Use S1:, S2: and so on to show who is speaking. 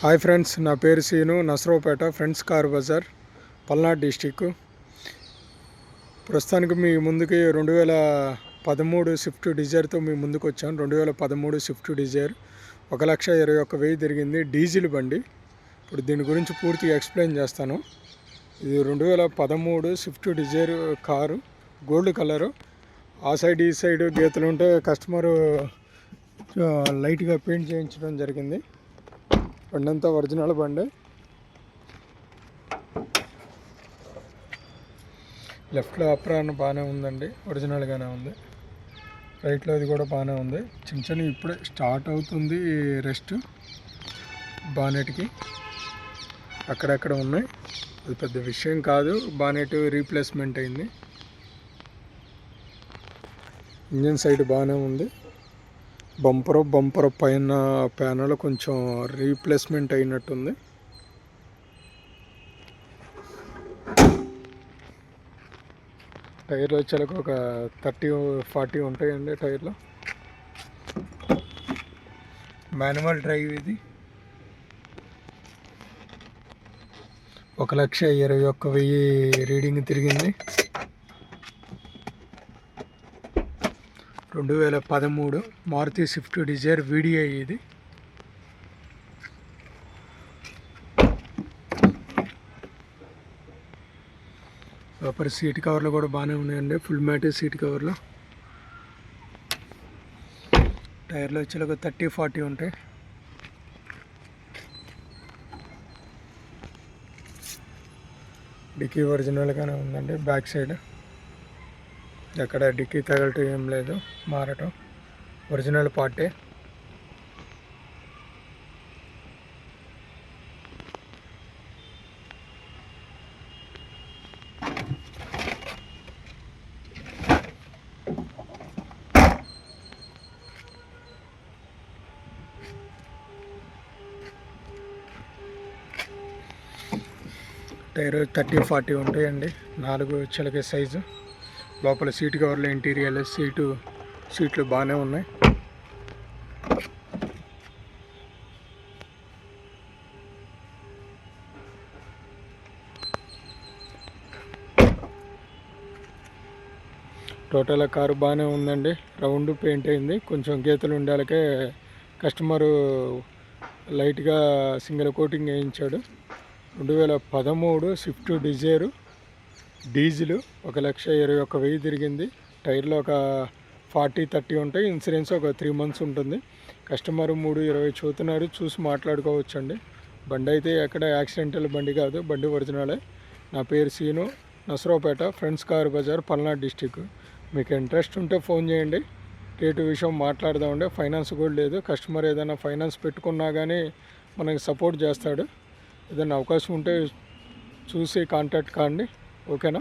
S1: Hi friends, నా పేరు Seenu, Narasaraopet friends car bazaar, Palnadu district. ప్రస్తుతానికి మీ ముందుకి 2013 స్విఫ్ట్ డిజైర్తో మీ ముందుకు వచ్చాను. 2013 స్విఫ్ట్ డిజైర్ 1,21,000 తిరిగింది, డీజిల్ బండి. ఇప్పుడు దీని గురించి పూర్తిగా ఎక్స్ప్లెయిన్ చేస్తాను. ఇది 2013 Swift Dzire car, gold colour. ఆ సైడ్ ఈ సైడ్ గీతలు ఉంటే కస్టమరు లైట్గా పెయింట్ చేయించడం జరిగింది. బండి అంతా ఒరిజినల్ బండి. లెఫ్ట్లో అప్రాన్ బాగానే ఉందండి, ఒరిజినల్గానే ఉంది. రైట్లో ఇది కూడా బాగానే ఉంది. చిన్న చిన్న ఇప్పుడే స్టార్ట్ అవుతుంది రెస్ట్. బానెట్కి అక్కడక్కడ ఉన్నాయి, అది పెద్ద విషయం కాదు. బానెట్ రీప్లేస్మెంట్ అయింది. ఇంజన్ సైడ్ బాగానే ఉంది. బంపర్ పైన ప్యానల్ కొంచెం రీప్లేస్మెంట్ అయినట్టుంది. టైర్లు వచ్చేలకు ఒక 30-40 ఉంటాయండి టైర్లు. మాన్యువల్ డ్రైవ్ ఇది. 1,21,000 రీడింగ్ తిరిగింది. 2013 మారుతి స్విఫ్ట్ డిజైర్ వీడిఐ ఇది. లోపల సీట్ కవర్లు కూడా బాగానే ఉన్నాయండి, ఫుల్ మ్యాట్ సీట్ కవర్లు. టైర్లు వచ్చి ఒక 30-40 ఉంటాయి. డిక్కీ ఒరిజినల్గానే ఉందండి. బ్యాక్ సైడ్ ఎక్కడ డిక్కీ తగలటం ఏం లేదు, మారటం ఒరిజినల్ పార్టే. టైర్ 30-40 ఉంటాయండి, 4 చిలక సైజు. లోపల సీట్ కవర్లు, ఇంటీరియర్ సీట్లు బాగానే ఉన్నాయి. టోటల్ కారు బాగానే ఉందండి. రౌండ్ పెయింట్ అయింది, కొంచెం గీతలు ఉండాలకే కస్టమరు లైట్గా సింగిల్ కోటింగ్ వేయించాడు. 2013 స్విఫ్ట్ డిజైరు డీజిల్ 1,21,000 తిరిగింది. టైర్లో ఒక 40-30 ఉంటాయి. ఇన్సూరెన్స్ ఒక 3 months ఉంటుంది. కస్టమర్ 3,20 చూస్తున్నారు, చూసి మాట్లాడుకోవచ్చండి. బండి అయితే ఎక్కడ యాక్సిడెంటల్ బండి కాదు, బండి ఒరిజినలే. నా పేరు Seenu, Narasaraopet friends car bazaar, Palnadu district. మీకు ఇంట్రెస్ట్ ఉంటే ఫోన్ చేయండి, రేటు విషయం మాట్లాడదామండి. ఫైనాన్స్ కూడా లేదు. కస్టమర్ ఏదైనా ఫైనాన్స్ పెట్టుకున్నా కానీ మనకి సపోర్ట్ చేస్తాడు. ఏదైనా అవకాశం ఉంటే చూసి కాంటాక్ట్ కాండి, ఓకేనా?